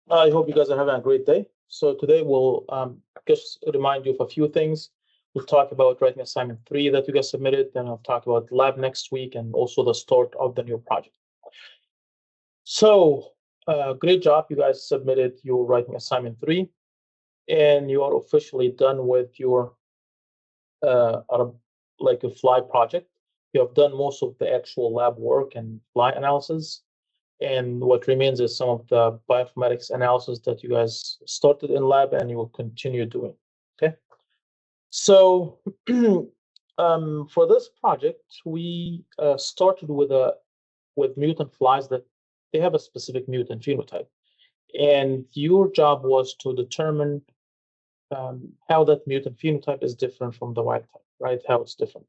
I hope you guys are having a great day. So today we'll just remind you of a few things. We'll talk about writing assignment 3 that you guys submitted, then I'll talk about lab next week and also the start of the new project. So great job. You guys submitted your writing assignment 3 and you are officially done with your uh, like a fly project. You have done most of the actual lab work and fly analysis. And what remains is some of the bioinformatics analysis that you guys started in lab and you will continue doing. Okay. So for this project, we started with mutant flies that they have a specific mutant phenotype. And your job was to determine how that mutant phenotype is different from the wild type, right? How it's different.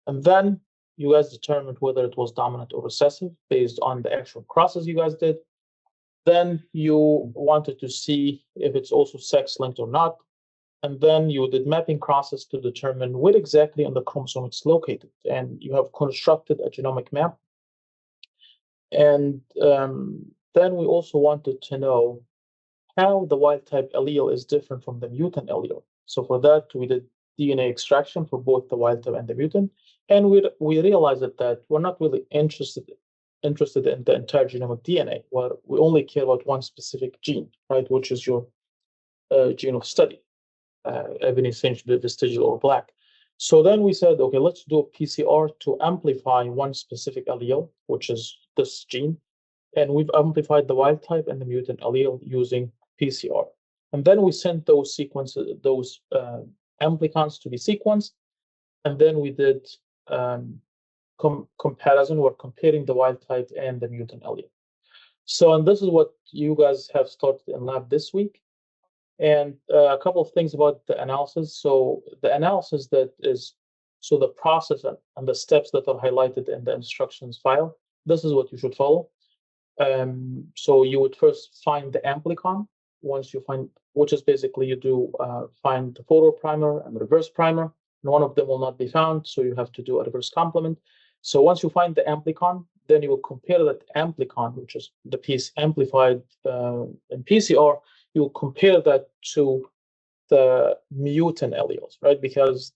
And then you guys determined whether it was dominant or recessive based on the actual crosses you guys did. Then you wanted to see if it's also sex linked or not. And then you did mapping crosses to determine where exactly on the chromosome it's located. And you have constructed a genomic map. And then we also wanted to know how the wild type allele is different from the mutant allele. So for that, we did DNA extraction for both the wild type and the mutant. And we realized that we're not really interested in the entire genome of DNA. Well, we only care about one specific gene, right, which is your gene of study, ebony, singed, vestigial, or black. So then we said, okay, let's do a PCR to amplify one specific allele, which is this gene. And we've amplified the wild type and the mutant allele using PCR. And then we sent those sequences, those amplicons to be sequenced. And then we did comparison. We're comparing the wild type and the mutant allele. So, and this is what you guys have started in lab this week. And a couple of things about the analysis. So the analysis that is, so the process and the steps that are highlighted in the instructions file, this is what you should follow. So you would first find the amplicon. Once you find, which is basically you do find the forward primer and reverse primer, and one of them will not be found, so you have to do a reverse complement. So once you find the amplicon, then you will compare that amplicon, which is the piece amplified in PCR, you will compare that to the mutant alleles, right? Because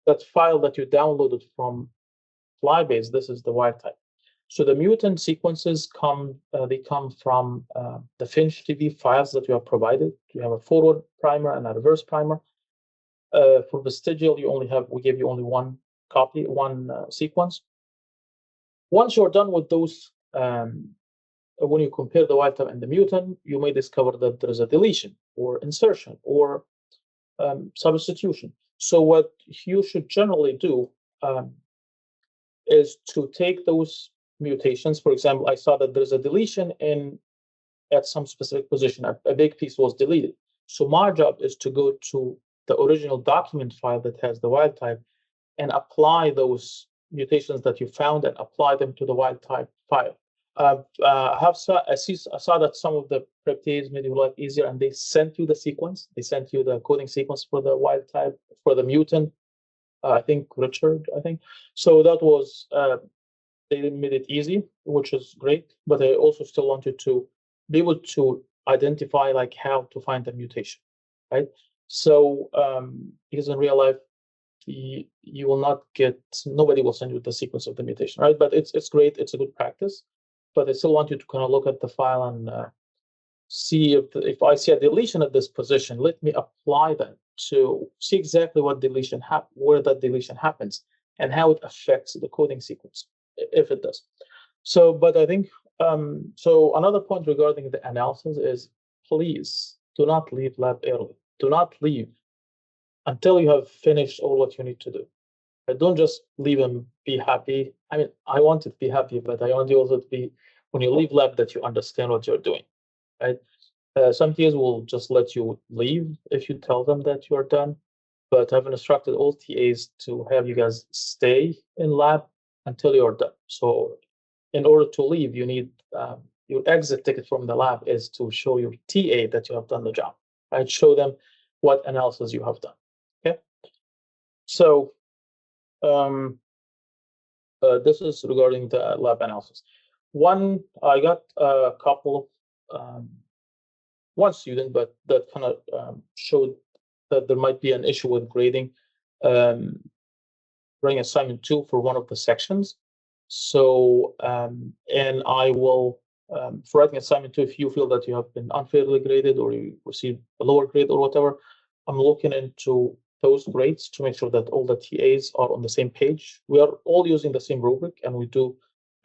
that file that you downloaded from Flybase, this is the wild type. So the mutant sequences they come from the Finch TV files that you have provided. You have a forward primer and a reverse primer. For vestigial, we gave you only one copy, one sequence. Once you're done with those, when you compare the wild type and the mutant, you may discover that there is a deletion or insertion or substitution. So what you should generally do is to take those mutations. For example, I saw that there's a deletion at some specific position. A big piece was deleted. So my job is to go to the original document file that has the wild type and apply those mutations that you found and apply them to the wild type file. I saw that some of the preptases made your life easier, and they sent you the sequence. They sent you the coding sequence for the wild type, for the mutant. I think Richard. So. That was they made it easy, which is great. But I also still wanted to be able to identify like how to find the mutation, right? So because in real life, you will not get, nobody will send you the sequence of the mutation, right? But it's great, it's a good practice. But I still want you to kind of look at the file and see if I see a deletion at this position, let me apply that to see exactly what where that deletion happens and how it affects the coding sequence, if it does. So, but I think, so another point regarding the analysis is please do not leave lab early. Do not leave until you have finished all what you need to do. Don't just leave and be happy. I mean, I want you to be happy, but I want you also to be, when you leave lab, that you understand what you're doing, right? Some TAs will just let you leave if you tell them that you are done, but I've instructed all TAs to have you guys stay in lab until you're done. So in order to leave, you need your exit ticket from the lab is to show your TA that you have done the job, right? Show them what analysis you have done, okay? So this is regarding the lab analysis. I got a couple one student, but that kind of showed that there might be an issue with grading writing assignment 2 for one of the sections. So, and I will, for writing assignment 2, if you feel that you have been unfairly graded or you received a lower grade or whatever, I'm looking into those grades to make sure that all the TAs are on the same page. We are all using the same rubric, and we do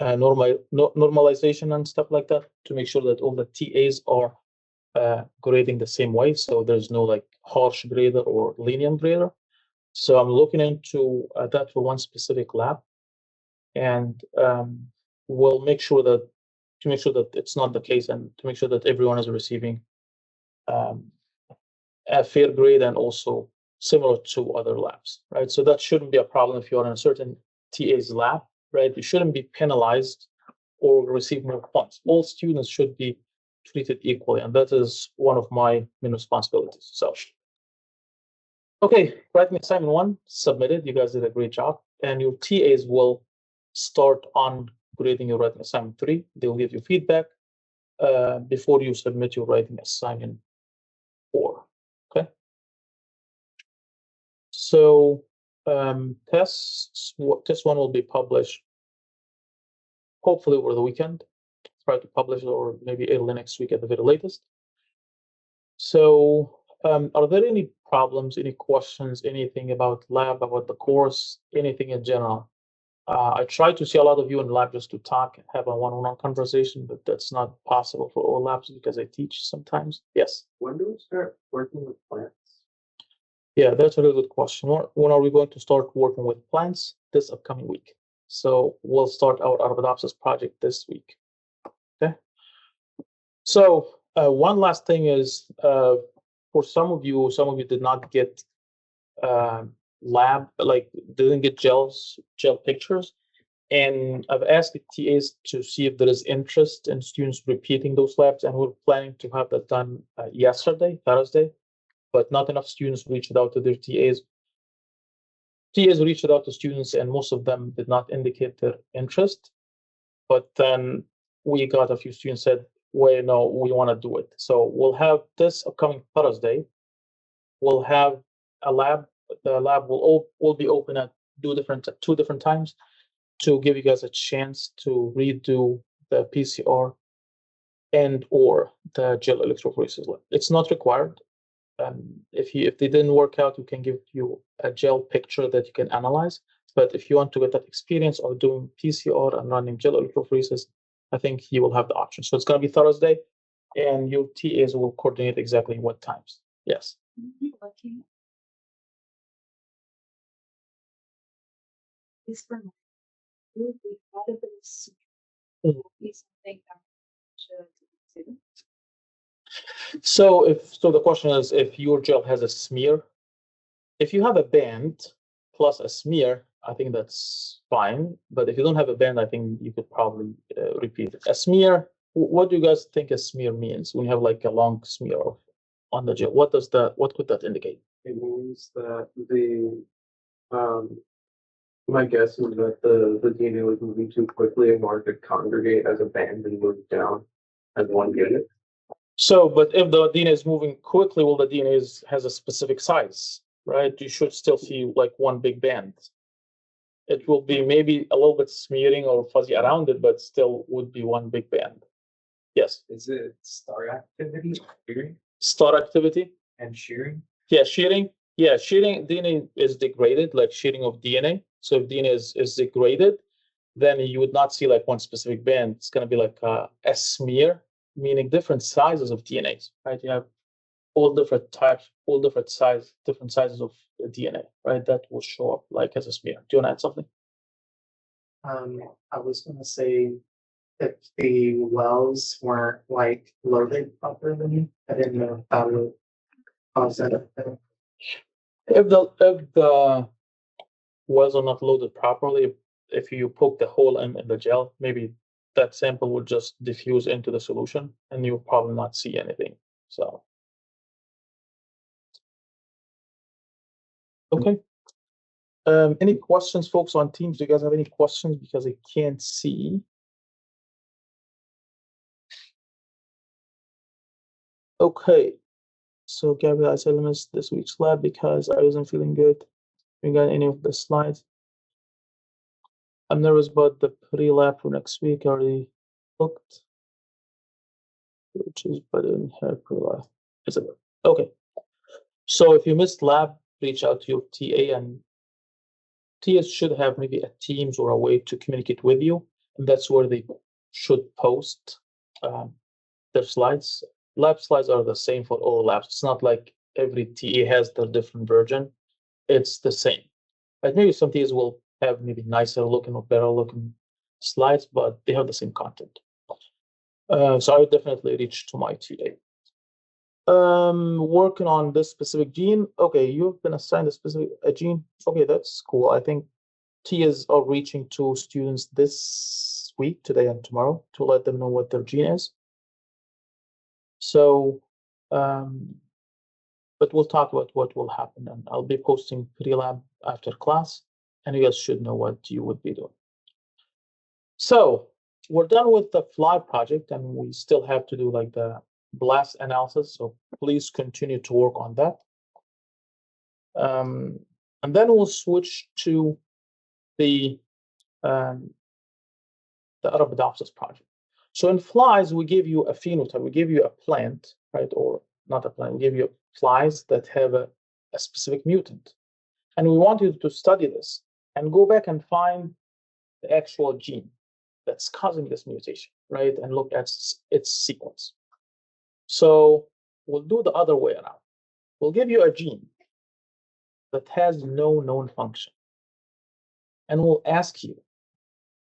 normalization and stuff like that to make sure that all the TAs are grading the same way. So there's no like harsh grader or lenient grader. So I'm looking into that for one specific lab, and we'll make sure that it's not the case, and to make sure that everyone is receiving a fair grade and also similar to other labs, right? So that shouldn't be a problem if you're in a certain TA's lab, right? You shouldn't be penalized or receive more points. All students should be treated equally, and that is one of my main responsibilities. So, okay, writing assignment 1 submitted. You guys did a great job, and your TAs will start on grading your writing assignment 3. They'll give you feedback before you submit your writing assignment 4. Okay. So test 1 will be published hopefully over the weekend. Try to publish it, or maybe early next week at the very latest. So are there any problems, any questions, anything about lab, about the course, anything in general? I try to see a lot of you in the lab just to talk, have a one-on-one conversation, but that's not possible for all labs because I teach sometimes. Yes? When do we start working with plants? Yeah, that's a really good question. When are we going to start working with plants? This upcoming week. So we'll start our Arabidopsis project this week. Okay. So one last thing is, for some of you did not get lab, like didn't get gel pictures. And I've asked the TAs to see if there is interest in students repeating those labs, and we're planning to have that done yesterday, Thursday, but not enough students reached out to their TAs. TAs reached out to students, and most of them did not indicate their interest. But then we got a few students said, "Wait, no, we want to do it." So we'll have this upcoming Thursday. We'll have a lab. The lab will be open at two different times to give you guys a chance to redo the PCR and or the gel electrophoresis lab. It's not required. If they didn't work out, we can give you a gel picture that you can analyze. But if you want to get that experience of doing PCR and running gel electrophoresis, I think you will have the option. So it's going to be Thursday, and your TAs will coordinate exactly what times. Yes. Looking is for me. Would be part of this be something that should consider? So the question is, if your gel has a smear, if you have a band plus a smear, I think that's fine. But if you don't have a band, I think you could probably repeat it. A smear, what do you guys think a smear means when you have like a long smear on the gel? What could that indicate? It means that my guess is that the DNA was moving too quickly in order to congregate as a band and move down as one unit. So, but if the DNA is moving quickly, well, the DNA has a specific size, right? You should still see like one big band. It will be maybe a little bit smearing or fuzzy around it, but still would be one big band. Yes. Is it star activity, shearing, Star activity? and shearing? Yeah, shearing. Yeah, shearing, DNA is degraded, like shearing of DNA. So if DNA is degraded, then you would not see like one specific band. It's going to be like a smear, meaning different sizes of DNAs, right? You have all different types, all different sizes of DNA, right? That will show up like as a smear. Do you want to add something? I was going to say if the wells weren't like loaded properly, I didn't know if that would cause that. If the wells are not loaded properly, if you poke the hole in the gel, maybe that sample would just diffuse into the solution, and you'll probably not see anything. So, okay. Any questions, folks, on Teams? Do you guys have any questions? Because I can't see. Okay. So Gabriel, I said I missed this week's lab because I wasn't feeling good. We got any of the slides? I'm nervous about the pre-lab for next week. I already booked, which is better than her pre-lab. Is it? Okay. So if you missed lab, reach out to your TA, and TAs should have maybe a Teams or a way to communicate with you, and that's where they should post their slides. Lab slides are the same for all labs. It's not like every TA has their different version. It's the same. But maybe some TAs will have maybe nicer looking or better looking slides, but they have the same content. So I would definitely reach to my TA. Working on this specific gene. Okay, you've been assigned a gene. Okay, that's cool. I think TAs are reaching to students this week, today and tomorrow, to let them know what their gene is. So, but we'll talk about what will happen, and I'll be posting pre-lab after class, and you guys should know what you would be doing. So we're done with the fly project, and we still have to do like the blast analysis. So please continue to work on that. And then we'll switch to the Arabidopsis project. So in flies, we give you a phenotype, we give you a plant, right? Or not a plant, we give you flies that have a specific mutant. And we want you to study this and go back and find the actual gene that's causing this mutation, right? And look at its sequence. So we'll do the other way around. We'll give you a gene that has no known function. And we'll ask you,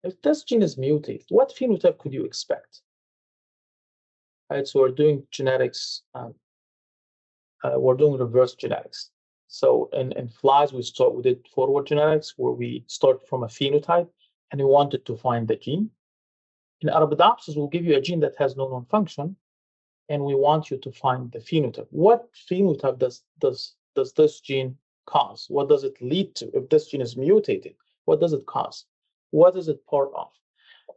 if this gene is mutated, what phenotype could you expect? Right, so we're doing genetics, we're doing reverse genetics. So in flies, we did forward genetics, where we start from a phenotype, and we wanted to find the gene. In Arabidopsis, we'll give you a gene that has no known function, and we want you to find the phenotype. What phenotype does this gene cause? What does it lead to? If this gene is mutated, what does it cause? What is it part of?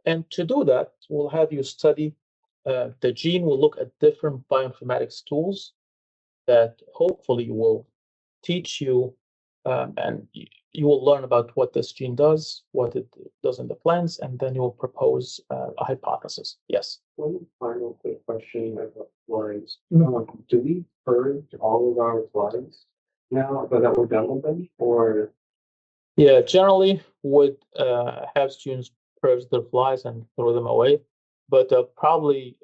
And to do that, we'll have you study the gene. We'll look at different bioinformatics tools that hopefully will teach you, and you will learn about what this gene does, what it does in the plants, and then you will propose a hypothesis. Yes. One final quick question about flies. Do we purge all of our flies now that we're done with them, or? Yeah, generally would have students purge their flies and throw them away, but probably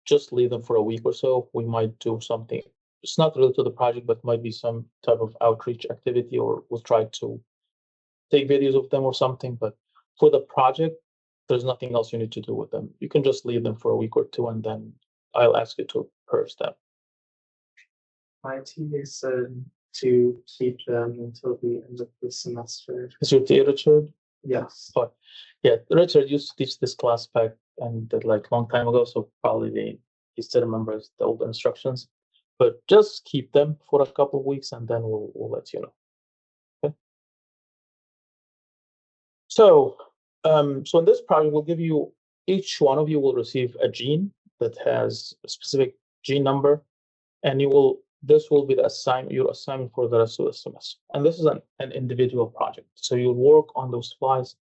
just leave them for a week or so. We might do something. It's not related to the project, but might be some type of outreach activity, or we'll try to take videos of them or something. But for the project, there's nothing else you need to do with them. You can just leave them for a week or two, and then I'll ask you to purge them. My TA said to keep them until the end of the semester. Is your TA Richard? Yes. Oh, yeah, Richard used to teach this class back and like long time ago, so probably he still remembers the old instructions. But just keep them for a couple of weeks, and then we'll let you know. Okay. So so in this project, we'll give you, each one of you will receive a gene that has a specific gene number, and this will be your assignment for the rest of the semester. And this is an individual project, so you'll work on those flies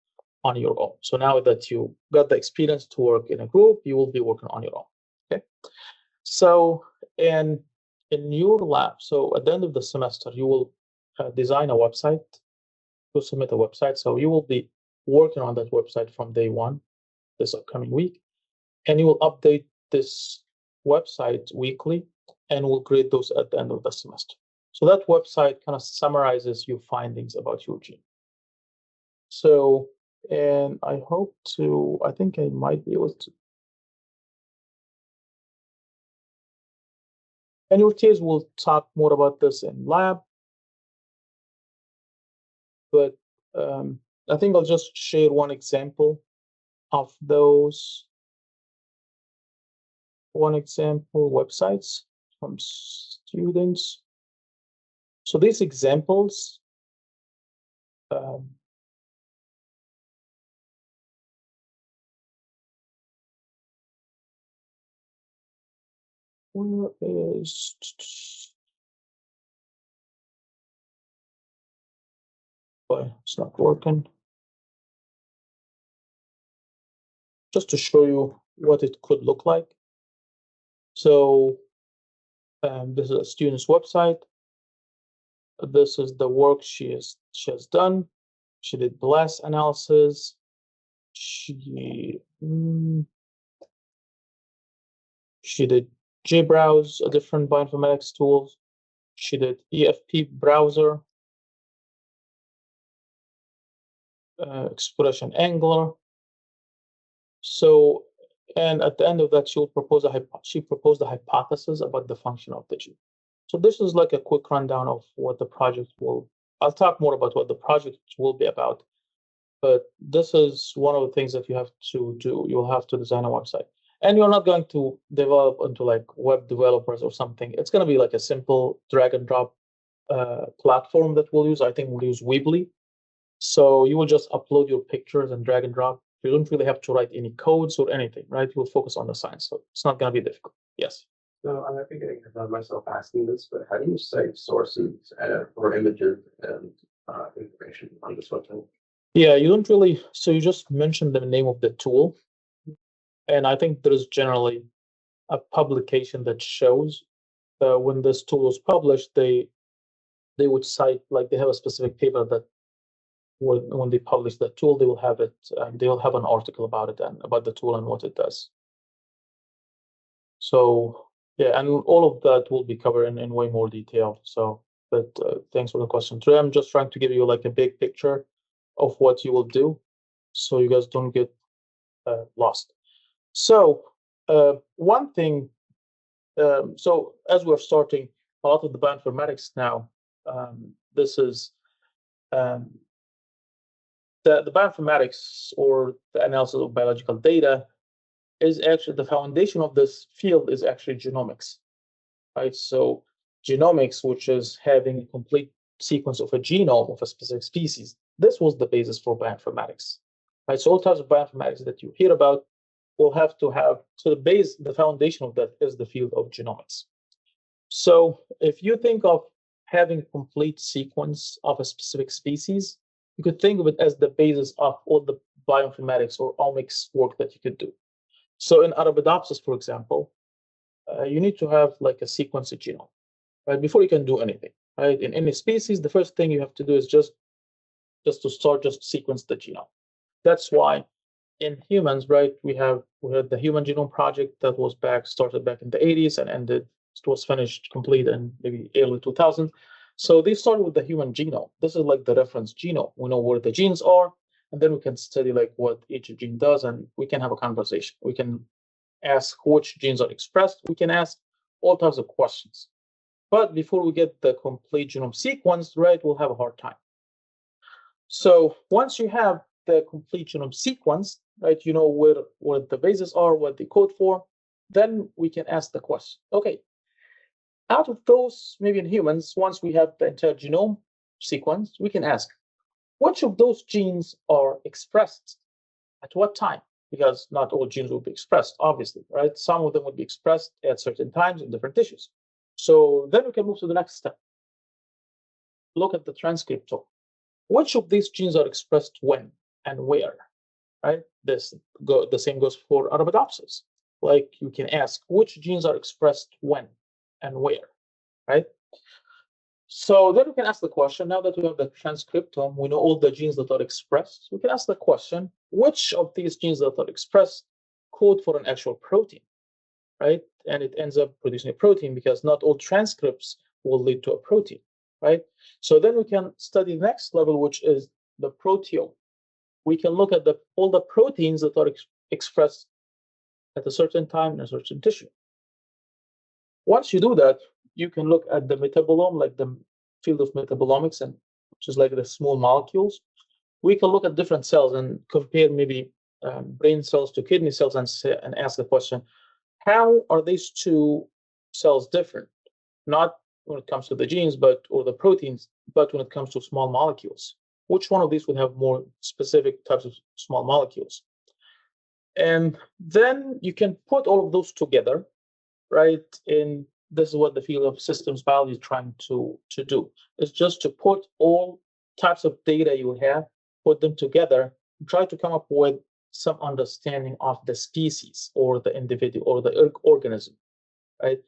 on your own. So now that you got the experience to work in a group, you will be working on your own. Okay. So in your lab, so at the end of the semester, you will design a website to submit a website. So you will be working on that website from day one, this upcoming week, and you will update this website weekly, and we'll grade those at the end of the semester. So that website kind of summarizes your findings about your gene. So, and I think I might be able to. And your TAs will talk more about this in lab, but I think I'll just share one example of those. One example websites from students. So these examples, where is boy, it's not working. Just to show you what it could look like. So this is a student's website. This is the work she has done. She did blast analysis. She did JBrowse, a different bioinformatics tools. She did EFP browser, expression angler. So, and at the end of that, she proposed a hypothesis about the function of the gene. So this is like a quick rundown of what the project will. I'll talk more about what the project will be about, but this is one of the things that you have to do. You'll have to design a website, and you're not going to develop into like web developers or something. It's going to be like a simple drag and drop platform that we'll use. I think we'll use Weebly. So you will just upload your pictures and drag and drop. You don't really have to write any codes or anything, right? You'll focus on the science. So it's not going to be difficult. Yes. So I might be getting ahead of myself asking this, but how do you cite sources or images and information on this website? Yeah, you don't really. So you just mentioned the name of the tool. And I think there is generally a publication that shows when this tool was published, they would cite, like they have a specific paper that when they publish that tool, they will have it. They'll have an article about it and about the tool and what it does. So yeah, and all of that will be covered in way more detail. So, but thanks for the question. Today, I'm just trying to give you like a big picture of what you will do, so you guys don't get lost. So one thing. So as we're starting a lot of the bioinformatics now, this is the bioinformatics or the analysis of biological data is actually the foundation of this field is actually genomics, right? So genomics, which is having a complete sequence of a genome of a specific species, this was the basis for bioinformatics, right? So all types of bioinformatics that you hear about will have to have, so the foundation of that is the field of genomics. So if you think of having a complete sequence of a specific species, you could think of it as the basis of all the bioinformatics or omics work that you could do. So in Arabidopsis, for example, you need to have like a sequence genome, right? Before you can do anything, right? In any species, the first thing you have to do is just sequence the genome. That's why in humans, right, we had the Human Genome Project that was started back in the 80s and ended. It was finished complete in maybe early 2000. So they started with the human genome. This is like the reference genome. We know where the genes are, and then we can study like what each gene does, and we can have a conversation. We can ask which genes are expressed. We can ask all types of questions. But before we get the complete genome sequenced, right, we'll have a hard time. So once you have the complete genome sequence, right, you know where the bases are, what they code for, then we can ask the question, okay, out of those, maybe in humans, once we have the entire genome sequence, we can ask, which of those genes are expressed at what time? Because not all genes will be expressed, obviously, right? Some of them will be expressed at certain times in different tissues. So then we can move to the next step. Look at the transcriptome. Which of these genes are expressed when and where, right? The same goes for Arabidopsis. Like you can ask, which genes are expressed when and where, right? So then we can ask the question, now that we have the transcriptome, we know all the genes that are expressed, we can ask the question, which of these genes that are expressed code for an actual protein, right? And it ends up producing a protein because not all transcripts will lead to a protein, right? So then we can study the next level, which is the proteome. We can look at all the proteins that are expressed at a certain time in a certain tissue. Once you do that, you can look at the metabolome, like the field of metabolomics, and which is like the small molecules. We can look at different cells and compare maybe brain cells to kidney cells and ask the question, how are these two cells different? Not when it comes to the genes, or the proteins, but when it comes to small molecules. Which one of these would have more specific types of small molecules? And then you can put all of those together, right? And this is what the field of systems biology is trying to do. It's just to put all types of data you have, put them together, and try to come up with some understanding of the species or the individual or the organism, right?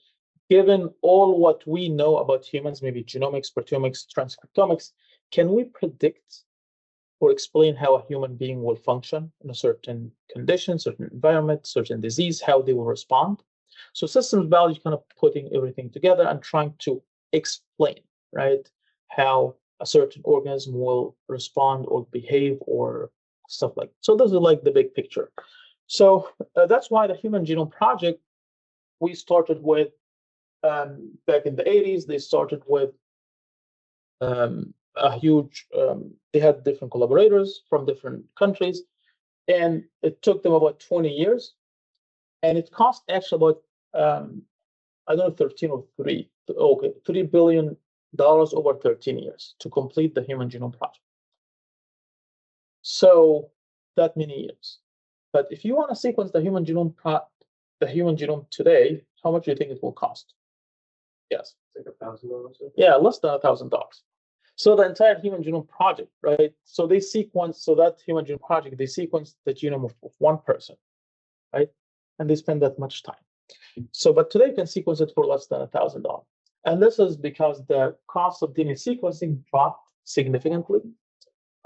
Given all what we know about humans, maybe genomics, proteomics, transcriptomics, can we predict or explain how a human being will function in a certain condition, certain environment, certain disease, how they will respond? So systems biology kind of putting everything together and trying to explain, right, how a certain organism will respond or behave or stuff like that. So this is like the big picture. So that's why the Human Genome Project, we started with back in the 80s. They started with a huge, they had different collaborators from different countries, and it took them about 20 years. And it cost actually about, I don't know, 13 or 3, okay, $3 billion over 13 years to complete the Human Genome Project. So that many years. But if you want to sequence the human genome today, how much do you think it will cost? Yes. It's like $1,000. Yeah, less than $1,000. So the entire Human Genome Project, right? So they sequence, so that Human Genome Project, they sequence the genome of one person, right? And they spend that much time. So, but today you can sequence it for less than $1,000. And this is because the cost of DNA sequencing dropped significantly.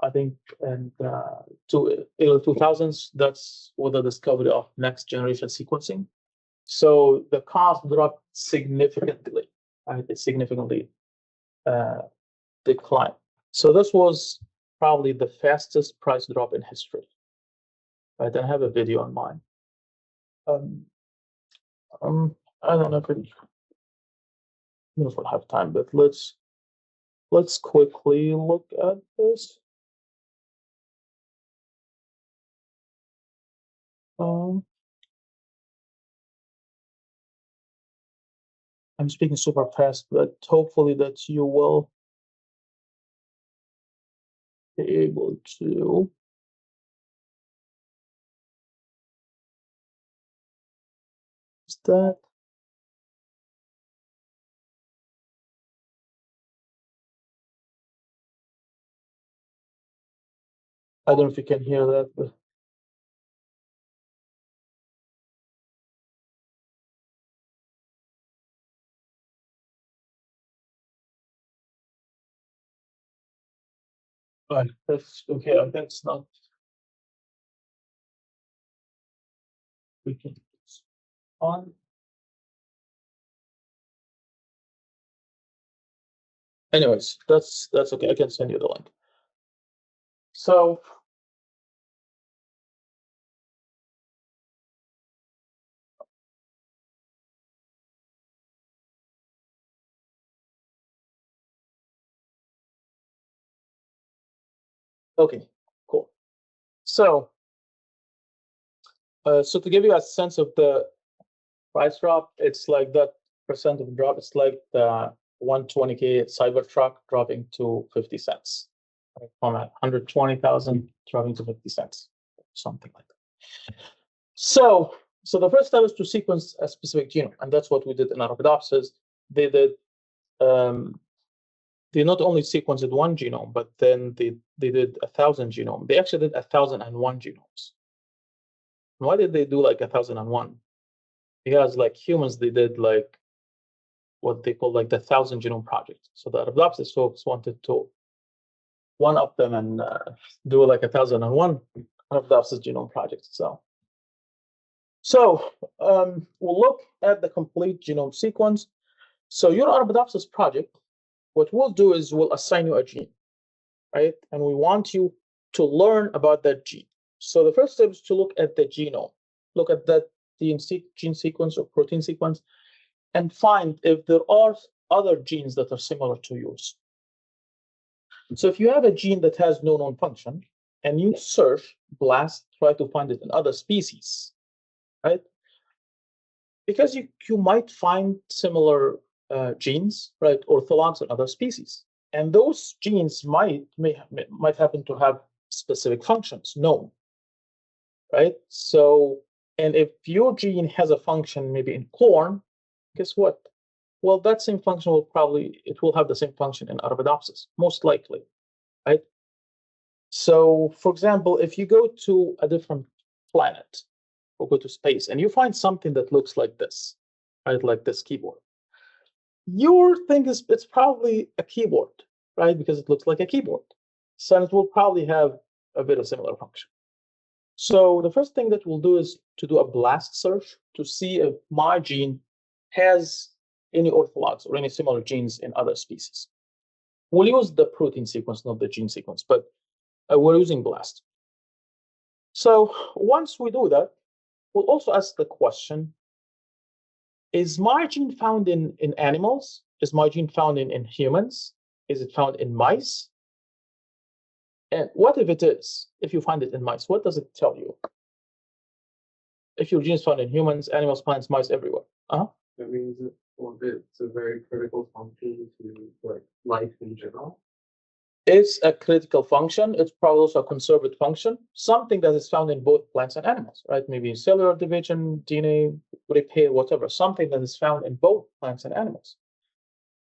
I think, and to early 2000s, that's with the discovery of next generation sequencing. So the cost dropped significantly, right? It significantly declined. So this was probably the fastest price drop in history. Right, and I have a video on mine. I don't know if we'll have time, but let's quickly look at this. I'm speaking super fast, but hopefully that you will be able to. Is that? I don't know if you can hear that, but that's okay. I think it's not. We can on. Anyways, that's okay. I can send you the link. So okay, cool. So so to give you a sense of the price drop, it's like that percent of drop. It's like the 120K Cybertruck dropping to 50 cents, right? From 120,000 dropping to 50 cents, something like that. So the first step is to sequence a specific genome, and that's what we did in Arabidopsis. They did. They not only sequenced one genome, but then they did 1,000 genomes. They actually did 1,001 genomes. Why did they do like 1,001? Because like humans, they did like what they call like the 1,000 genome project. So the Arabidopsis folks wanted to one up them and do like 1,001 Arabidopsis genome project. So we'll look at the complete genome sequence. So your Arabidopsis project, what we'll do is we'll assign you a gene, right? And we want you to learn about that gene. So the first step is to look at the genome, look at that gene sequence or protein sequence, and find if there are other genes that are similar to yours. So if you have a gene that has no known function and you search, blast, try to find it in other species, right? Because you might find similar genes, right, orthologs in other species. And those genes might happen to have specific functions known, right? So, and if your gene has a function maybe in corn, guess what? Well, that same function will have the same function in Arabidopsis, most likely, right? So, for example, if you go to a different planet or go to space and you find something that looks like this, right, like this keyboard, your thing is it's probably a keyboard, right, because it looks like a keyboard. So it will probably have a bit of similar function. So the first thing that we'll do is to do a blast search to see if my gene has any orthologs or any similar genes in other species. We'll use the protein sequence, not the gene sequence, but we're using BLAST. So once we do that, we'll also ask the question, is my gene found in animals? Is my gene found in humans? Is it found in mice? And what if it is? If you find it in mice, what does it tell you? If your gene is found in humans, animals, plants, mice, everywhere. That means it's a very critical function to like life in general. It's a critical function. It's probably also a conserved function, something that is found in both plants and animals, right? Maybe cellular division, DNA repair, whatever, something that is found in both plants and animals.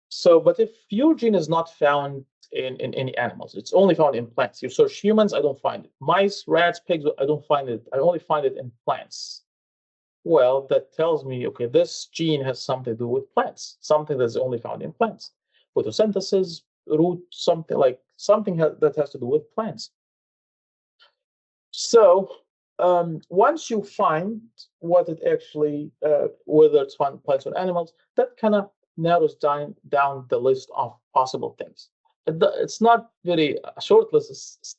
So, but if your gene is not found in any animals, it's only found in plants. You search humans, I don't find it. Mice, rats, pigs, I don't find it. I only find it in plants. Well, that tells me, okay, this gene has something to do with plants, something that's only found in plants. Photosynthesis, root, something that has to do with plants. So once you find what it actually, whether it's found in plants or animals, that kind of narrows down the list of possible things. It's not very a short list. It's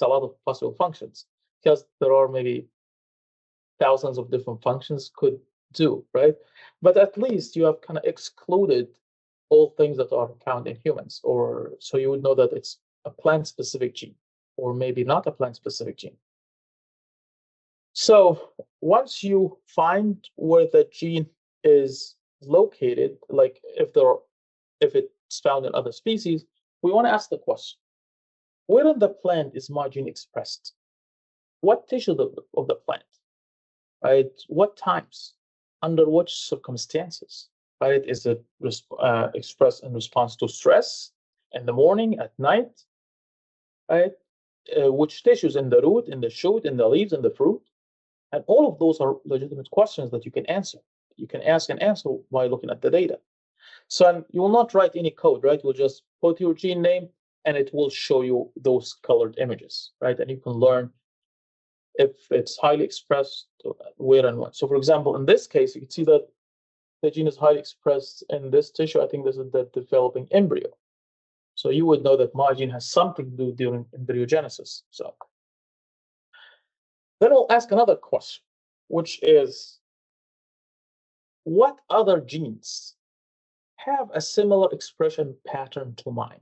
a lot of possible functions because there are maybe thousands of different functions could do, right? But at least you have kind of excluded all things that are found in humans, or so you would know that it's a plant-specific gene, or maybe not a plant-specific gene. So once you find where the gene is located, like if it's found in other species, we want to ask the question, where in the plant is my gene expressed? What tissue of the plant? Right? What times? Under which circumstances? Right? Is it expressed in response to stress in the morning, at night? Right? Which tissues in the root, in the shoot, in the leaves, in the fruit? And all of those are legitimate questions that you can answer. You can ask and answer by looking at the data. So you will not write any code, right? You'll just put your gene name and it will show you those colored images, right? And you can learn if it's highly expressed, where and when. So for example, in this case, you can see that the gene is highly expressed in this tissue. I think this is the developing embryo. So you would know that my gene has something to do during embryogenesis. So then we'll ask another question, which is, what other genes have a similar expression pattern to mine?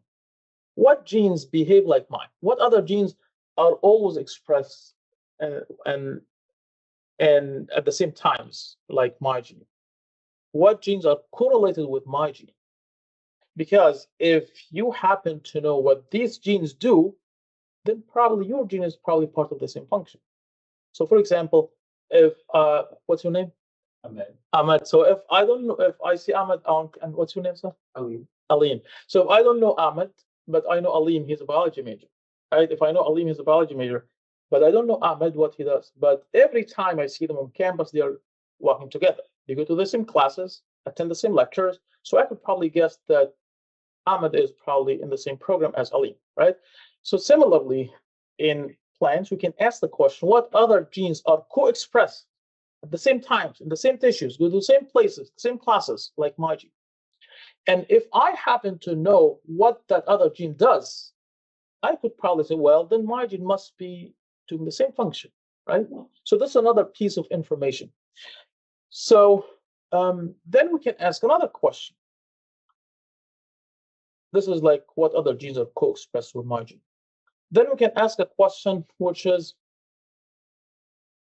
What genes behave like mine? What other genes are always expressed and at the same times like my gene? What genes are correlated with my gene? Because if you happen to know what these genes do, then probably your gene is probably part of the same function. So for example, if what's your name? Ahmed. So if I don't know, if I see Ahmed, and what's your name, sir? Alim. So if I don't know Ahmed, but I know Alim, he's a biology major, right? If I know Alim, he's a biology major, but I don't know Ahmed, what he does. But every time I see them on campus, they are working together. They go to the same classes, attend the same lectures. So I could probably guess that Ahmed is probably in the same program as Alim, right? So similarly, in plants, we can ask the question, what other genes are co-expressed at the same times, in the same tissues, go to the same places, same classes, like my gene? And if I happen to know what that other gene does, I could probably say, well, then my gene must be doing the same function, right? So that's another piece of information. So then we can ask another question. This is like, what other genes are co-expressed with my gene? Then we can ask a question, which is,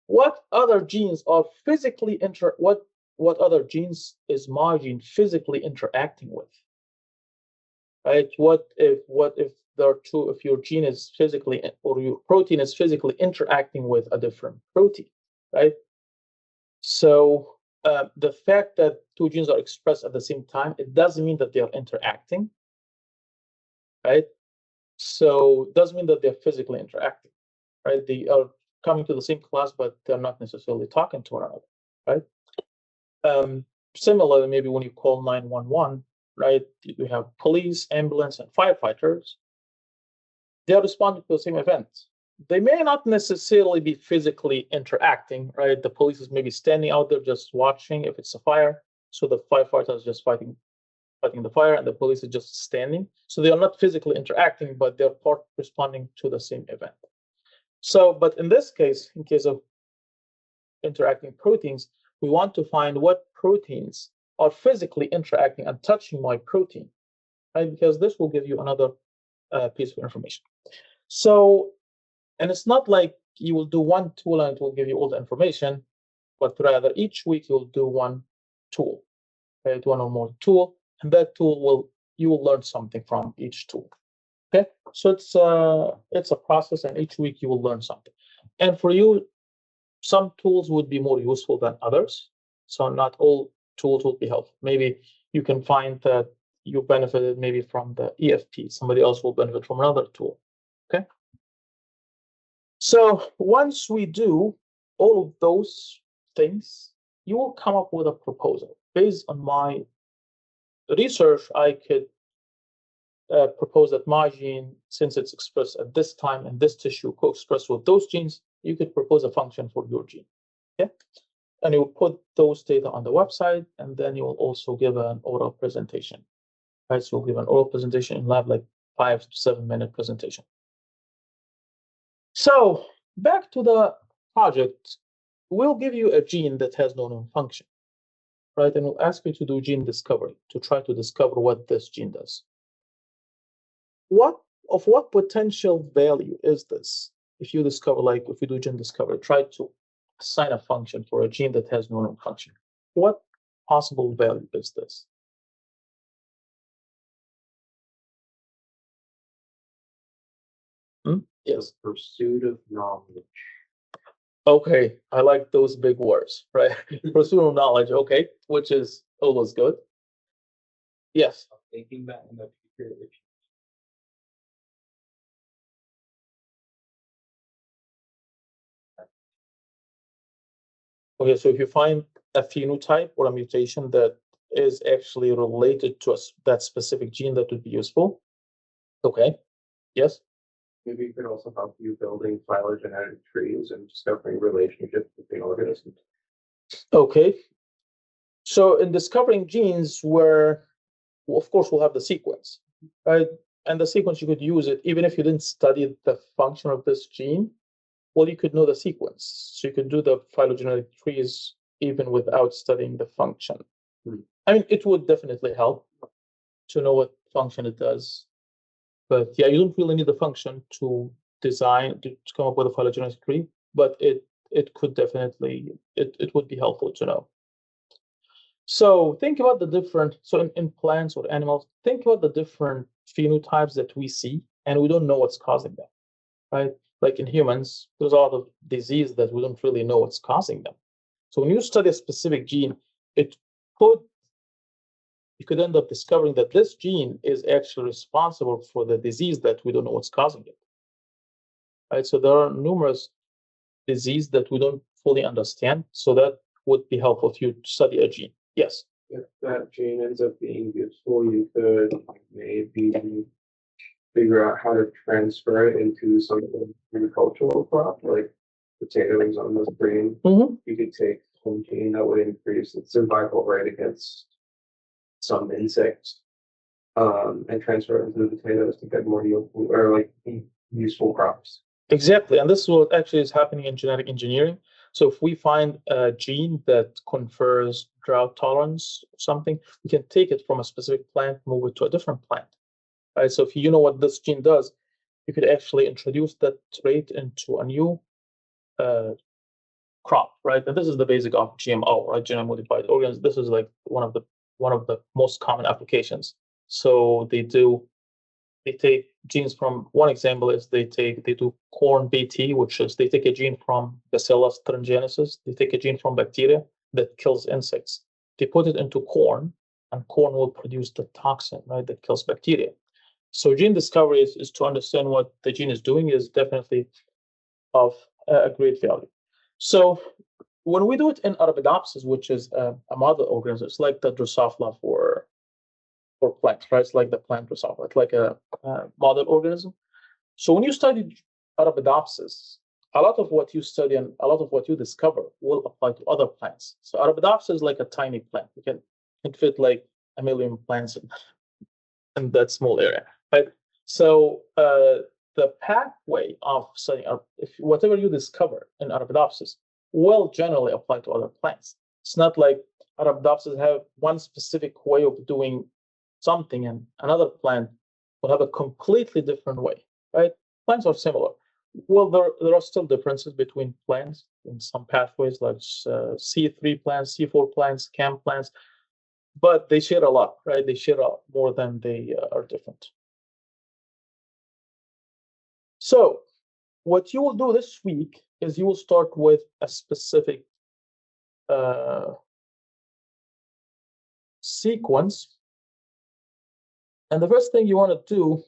what other genes are physically what other genes is my gene physically interacting with? Right? What if there are two, if your gene is physically, or your protein is physically interacting with a different protein, right? So the fact that two genes are expressed at the same time, it doesn't mean that they are interacting, right? So it doesn't mean that they're physically interacting, right? They are coming to the same class, but they're not necessarily talking to one another, right? Similarly, maybe when you call 911, right, you have police, ambulance, and firefighters. They are responding to the same event. They may not necessarily be physically interacting, right? The police is maybe standing out there just watching if it's a fire. So the firefighters is just fighting the fire, and the police is just standing. So they are not physically interacting, but they're responding to the same event. So, but in this case, in case of interacting proteins, we want to find what proteins are physically interacting and touching my protein, right? Because this will give you another piece of information. So, and it's not like you will do one tool and it will give you all the information, but rather each week you'll do one tool, right? One or more tool, and that tool you will learn something from each tool. Okay, so it's a process, and each week you will learn something. And for you, some tools would be more useful than others. So not all tools will be helpful. Maybe you can find that you benefited maybe from the EFP. Somebody else will benefit from another tool. Okay. So once we do all of those things, you will come up with a proposal. Based on my research, I could propose that my gene, since it's expressed at this time in this tissue, co-expressed with those genes, you could propose a function for your gene. Okay? And you will put those data on the website, and then you will also give an oral presentation. Right? So you'll give an oral presentation in lab, like 5 to 7 minute presentation. So back to the project, we'll give you a gene that has no known function, right? And we'll ask you to do gene discovery to try to discover what this gene does. What potential value is this? If you discover, like if you do gene discovery, try to assign a function for a gene that has no known function. What possible value is this? Yes. The pursuit of knowledge. Okay, I like those big words, right? Pursuit of knowledge, okay, which is always good. Yes. Thinking that in the future. Okay, so if you find a phenotype or a mutation that is actually related to that specific gene, that would be useful. Okay, yes. Maybe it could also help you building phylogenetic trees and discovering relationships between organisms. Okay, so in discovering genes, where of course we'll have the sequence, right? And the sequence, you could use it even if you didn't study the function of this gene. Well, you could know the sequence, so you could do the phylogenetic trees even without studying the function. I mean, it would definitely help to know what function it does. But yeah, you don't really need the function to design, to come up with a phylogenetic tree, but it could definitely, it would be helpful to know. So think about the different, so in plants or animals, think about the different phenotypes that we see, and we don't know what's causing them, right? Like in humans, there's a lot of disease that we don't really know what's causing them. So when you study a specific gene, you could end up discovering that this gene is actually responsible for the disease that we don't know what's causing it. Right? So there are numerous diseases that we don't fully understand. So that would be helpful if you study a gene. Yes. If that gene ends up being useful, you could maybe figure out how to transfer it into something agricultural crop, like potatoes on the screen. You could take some gene that would increase its survival rate against some insects, and transfer it into the potatoes to get more useful or like useful crops. Exactly, and this is what actually is happening in genetic engineering. So if we find a gene that confers drought tolerance or something, we can take it from a specific plant, move it to a different plant. Right? So if you know what this gene does, you could actually introduce that trait into a new crop, right? And this is the basic of GMO, right? Genetically modified organisms. This is like one of the most common applications. So they take genes from, one example is they do corn BT, which is they take a gene from Bacillus thuringiensis, they take a gene from bacteria, that kills insects. They put it into corn, and corn will produce the toxin, right, that kills bacteria. So gene discovery is to understand what the gene is doing is definitely of a great value. So when we do it in Arabidopsis, which is a model organism, it's like the Drosophila for plants, right? It's like the plant Drosophila. It's like a model organism. So when you study Arabidopsis, a lot of what you study and a lot of what you discover will apply to other plants. So Arabidopsis is like a tiny plant. You can fit like a million plants in that small area, right? So the pathway of studying, if whatever you discover in Arabidopsis will generally apply to other plants. It's not like Arabidopsis have one specific way of doing something and another plant will have a completely different way, right? Plants are similar. Well, there are still differences between plants in some pathways, like C3 plants, C4 plants, CAM plants, but they share a lot, right? They share more than they are different. So what you will do this week is you will start with a specific sequence. And the first thing you want to do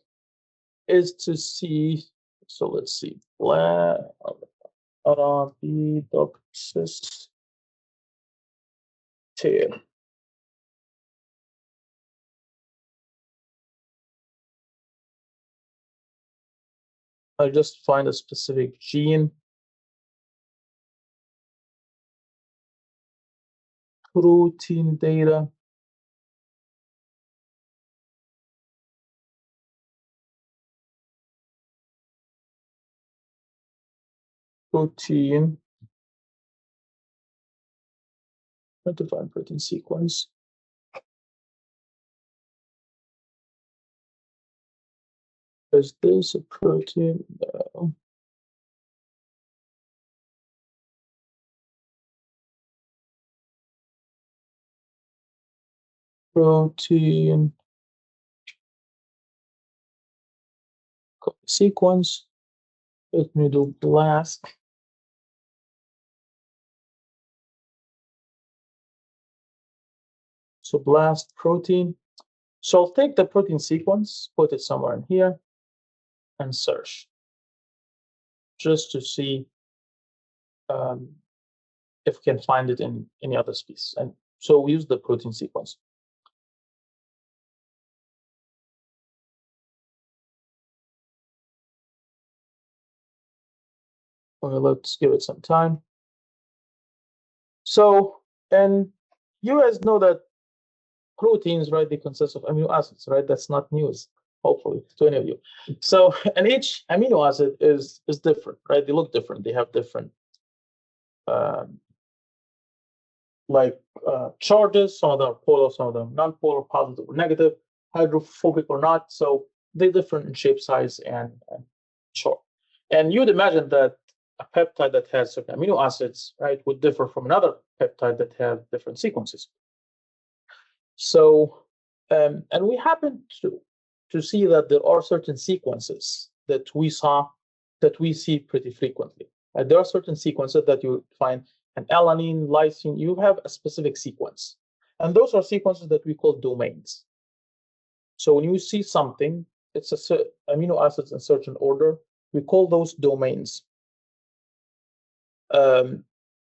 is to see, so let's see, Arabidopsis tail. I'll just find a specific gene. Protein data. Protein. Trying to find protein sequence. Is this a protein? No. Protein sequence. Let me do BLAST. So BLAST protein. So I'll take the protein sequence, put it somewhere in here, and search just to see if we can find it in any other species. And so we use the protein sequence. Okay, let's give it some time. So, and you guys know that proteins, right, they consist of amino acids, right? That's not news, hopefully, to any of you. So, and each amino acid is different, right? They look different. They have different charges. Some of them are polar, some of them non-polar, positive or negative, hydrophobic or not. So they're different in shape, size, and short. And you'd imagine that a peptide that has certain amino acids, right, would differ from another peptide that have different sequences. So, and we happen to see that there are certain sequences that we see pretty frequently. There are certain sequences that you find an alanine, lysine. You have a specific sequence, and those are sequences that we call domains. So when you see something, it's amino acids in certain order. We call those domains.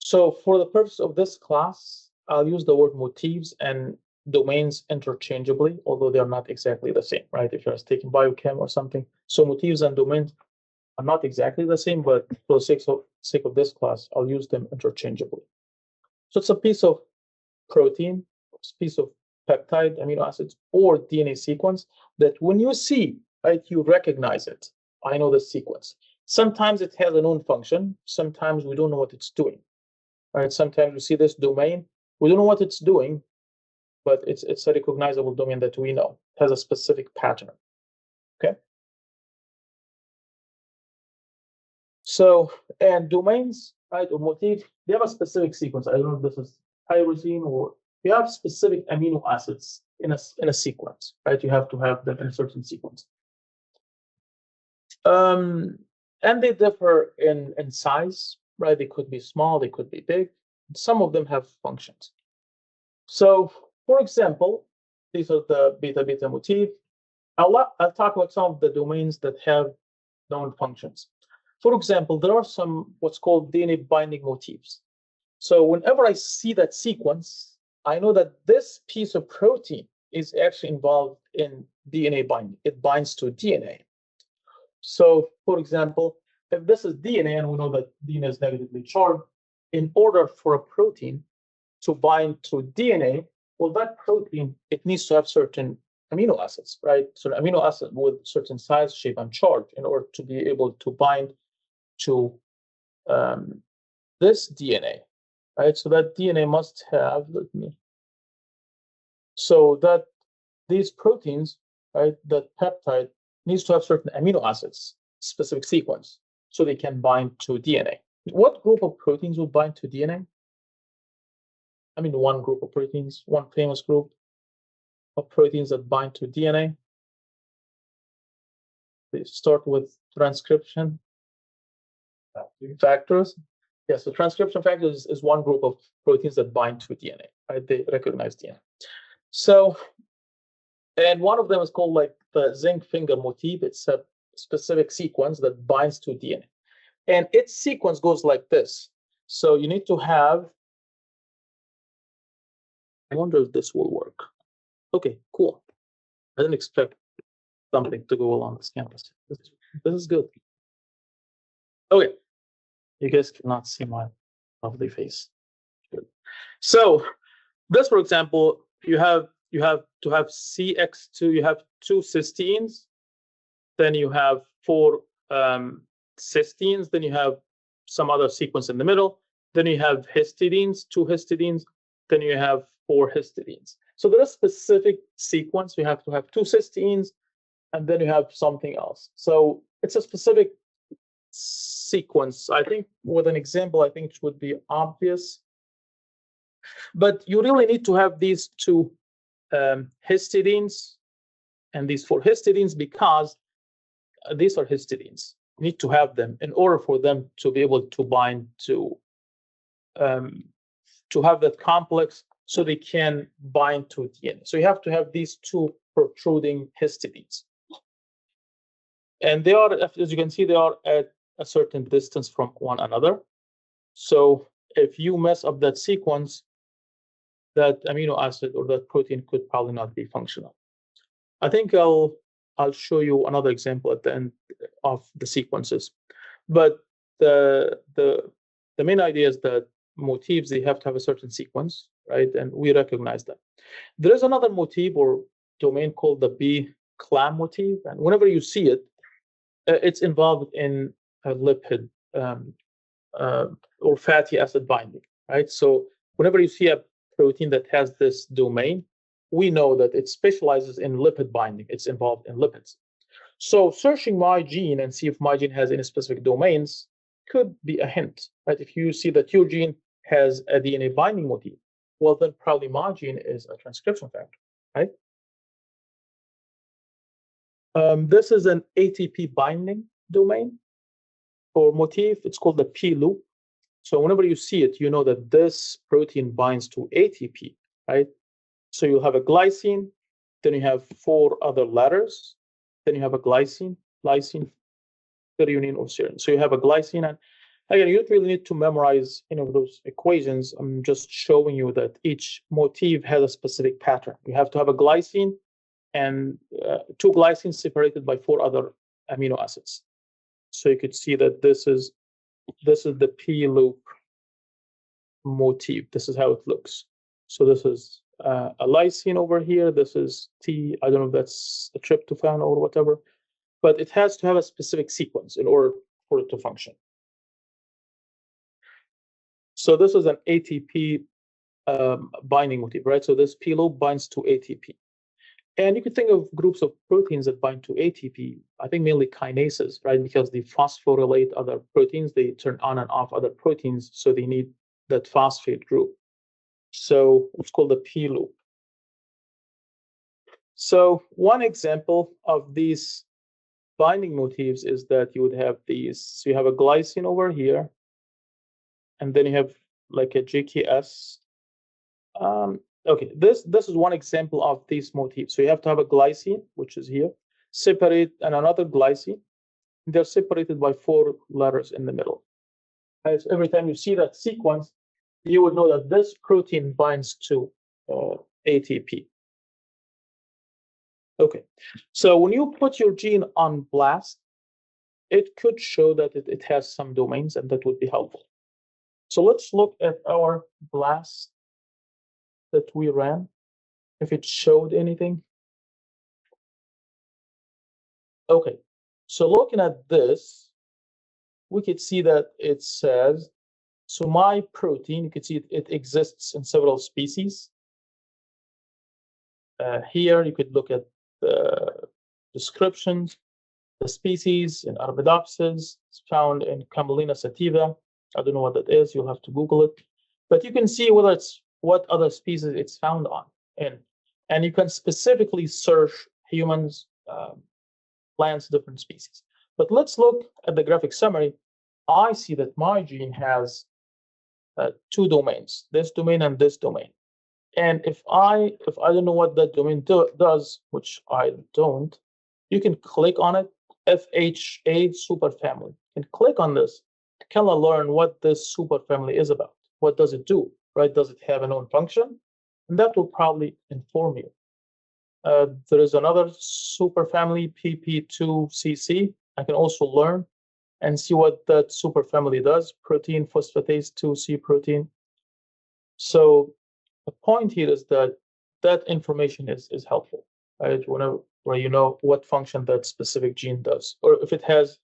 So for the purpose of this class, I'll use the word motifs and domains interchangeably, although they're not exactly the same, right? If you're taking biochem or something. So motifs and domains are not exactly the same, but for the sake of this class, I'll use them interchangeably. So it's a piece of protein, it's a piece of peptide, amino acids, or DNA sequence that when you see, right, you recognize it. I know the sequence. Sometimes it has a known function. Sometimes we don't know what it's doing. Right? Sometimes we see this domain, we don't know what it's doing, but it's a recognizable domain that we know. It has a specific pattern. Okay. So, and domains, right, or motifs, they have a specific sequence. I don't know if this is tyrosine or you have specific amino acids in a sequence, right? You have to have them in a certain sequence. And they differ in size, right? They could be small, they could be big. Some of them have functions. So, for example, these are the beta-beta motif. I'll talk about some of the domains that have known functions. For example, there are some what's called DNA binding motifs. So whenever I see that sequence, I know that this piece of protein is actually involved in DNA binding. It binds to DNA. So, for example, if this is DNA and we know that DNA is negatively charged, in order for a protein to bind to DNA, well, that protein, it needs to have certain amino acids, right? So an amino acid with certain size, shape, and charge in order to be able to bind to this DNA, right? So that DNA must have, so that these proteins, right, that peptide needs to have certain amino acids, specific sequence, so they can bind to DNA. What group of proteins will bind to DNA? I mean, one group of proteins, one famous group of proteins that bind to DNA. They start with transcription factors. Yeah, so transcription factors is one group of proteins that bind to DNA, right? They recognize DNA. So, and one of them is called like the zinc finger motif. It's a specific sequence that binds to DNA. And its sequence goes like this. So you need to have, I wonder if this will work. Okay, cool. I didn't expect something to go along this campus. This is good. Okay, you guys cannot see my lovely face. Good. So this, for example, you have to have CX2, you have 2 cysteines, then you have 4 cysteines, then you have some other sequence in the middle, then you have histidines, 2 histidines, then you have 4 histidines. So there's a specific sequence. You have to have 2 cysteines, and then you have something else. So it's a specific sequence. I think with an example, I think it would be obvious. But you really need to have these 2 histidines and these 4 histidines because these are histidines. You need to have them in order for them to be able to bind to have that complex so they can bind to DNA. So you have to have these 2 protruding histidines. And they are, as you can see, they are at a certain distance from one another. So if you mess up that sequence, that amino acid or that protein could probably not be functional. I think I'll show you another example at the end of the sequences. But the main idea is that motifs, they have to have a certain sequence, right? And we recognize that. There is another motif or domain called the B-clam motif. And whenever you see it, it's involved in a lipid or fatty acid binding, right? So whenever you see a protein that has this domain, we know that it specializes in lipid binding. It's involved in lipids. So searching my gene and see if my gene has any specific domains could be a hint, right? If you see that your gene has a DNA binding motif, well, then probably my gene is a transcription factor, right? This is an ATP binding domain or motif. It's called the P loop. So whenever you see it, you know that this protein binds to ATP, right? So you have a glycine, then you have 4 other letters, then you have a glycine, threonine, or serine. So you have a glycine, and again, you don't really need to memorize any of those equations. I'm just showing you that each motif has a specific pattern. You have to have a glycine and 2 glycines separated by 4 other amino acids. So you could see that this is the P loop motif. This is how it looks. So this is a lysine over here. This is T. I don't know if that's a tryptophan or whatever, but it has to have a specific sequence in order for it to function. So this is an ATP binding motif, right? So this P loop binds to ATP. And you could think of groups of proteins that bind to ATP, I think mainly kinases, right? Because they phosphorylate other proteins, they turn on and off other proteins, so they need that phosphate group. So it's called the P loop. So one example of these binding motifs is that you would have these. So you have a glycine over here, and then you have like a GKS. Okay, this is one example of these motifs. So you have to have a glycine, which is here, separate, and another glycine. They're separated by 4 letters in the middle. So every time you see that sequence, you would know that this protein binds to ATP. Okay, so when you put your gene on BLAST, it could show that it has some domains, and that would be helpful. So let's look at our BLAST that we ran, if it showed anything. Okay, so looking at this, we could see that it says, so my protein, you can see it exists in several species. Here you could look at the descriptions. The species in Arabidopsis, it's found in Camelina sativa. I don't know what that is. You'll have to Google it. But you can see whether it's what other species it's found on. And you can specifically search humans, plants, different species. But let's look at the graphic summary. I see that my gene has 2 domains, this domain and this domain. And if I don't know what that domain does, which I don't, you can click on it, FHA superfamily, and click on this to kind of learn what this superfamily is about. What does it do, right? Does it have an own function? And that will probably inform you. There is another superfamily, PP2CC. I can also learn and see what that superfamily does, protein phosphatase 2C protein. So the point here is that that information is helpful, right? Where you know what function that specific gene does, or if it has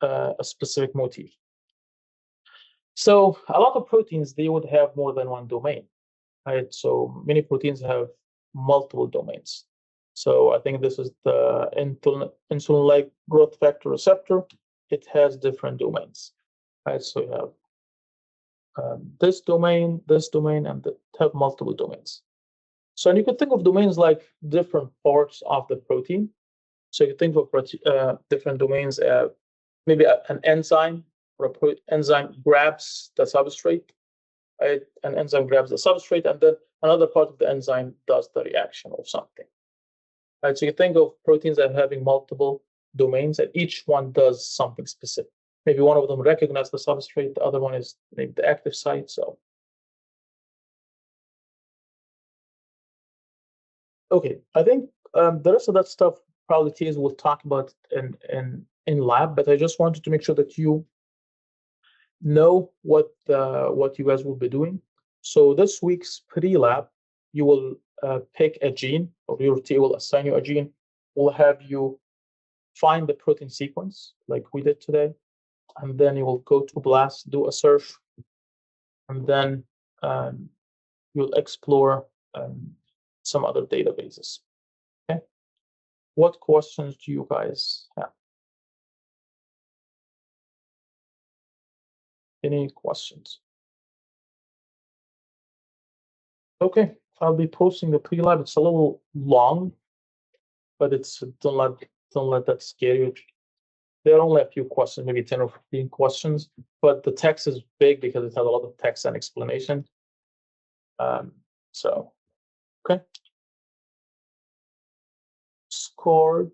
a specific motif. So a lot of proteins, they would have more than one domain, right? So many proteins have multiple domains. So I think this is the insulin-like growth factor receptor. It has different domains, right? So you have this domain, and have multiple domains. So, and you could think of domains like different parts of the protein. So you think of different domains, maybe an enzyme, or an enzyme grabs the substrate, right? An enzyme grabs the substrate, and then another part of the enzyme does the reaction or something. Right? So you think of proteins as having multiple domains, and each one does something specific. Maybe one of them recognizes the substrate, the other one is maybe the active site. So, okay, I think the rest of that stuff probably TAs will talk about in lab, but I just wanted to make sure that you know what you guys will be doing. So this week's pre-lab, you will pick a gene, or your TA will assign you a gene. We'll have you find the protein sequence like we did today, and then you will go to BLAST, do a search, and then you'll explore some other databases. Okay. What questions do you guys have? Any questions? Okay, I'll be posting the pre-lab. It's a little long, but it's don't let that scare you. There are only a few questions, maybe 10 or 15 questions, but the text is big because it has a lot of text and explanation. So, okay. Scored.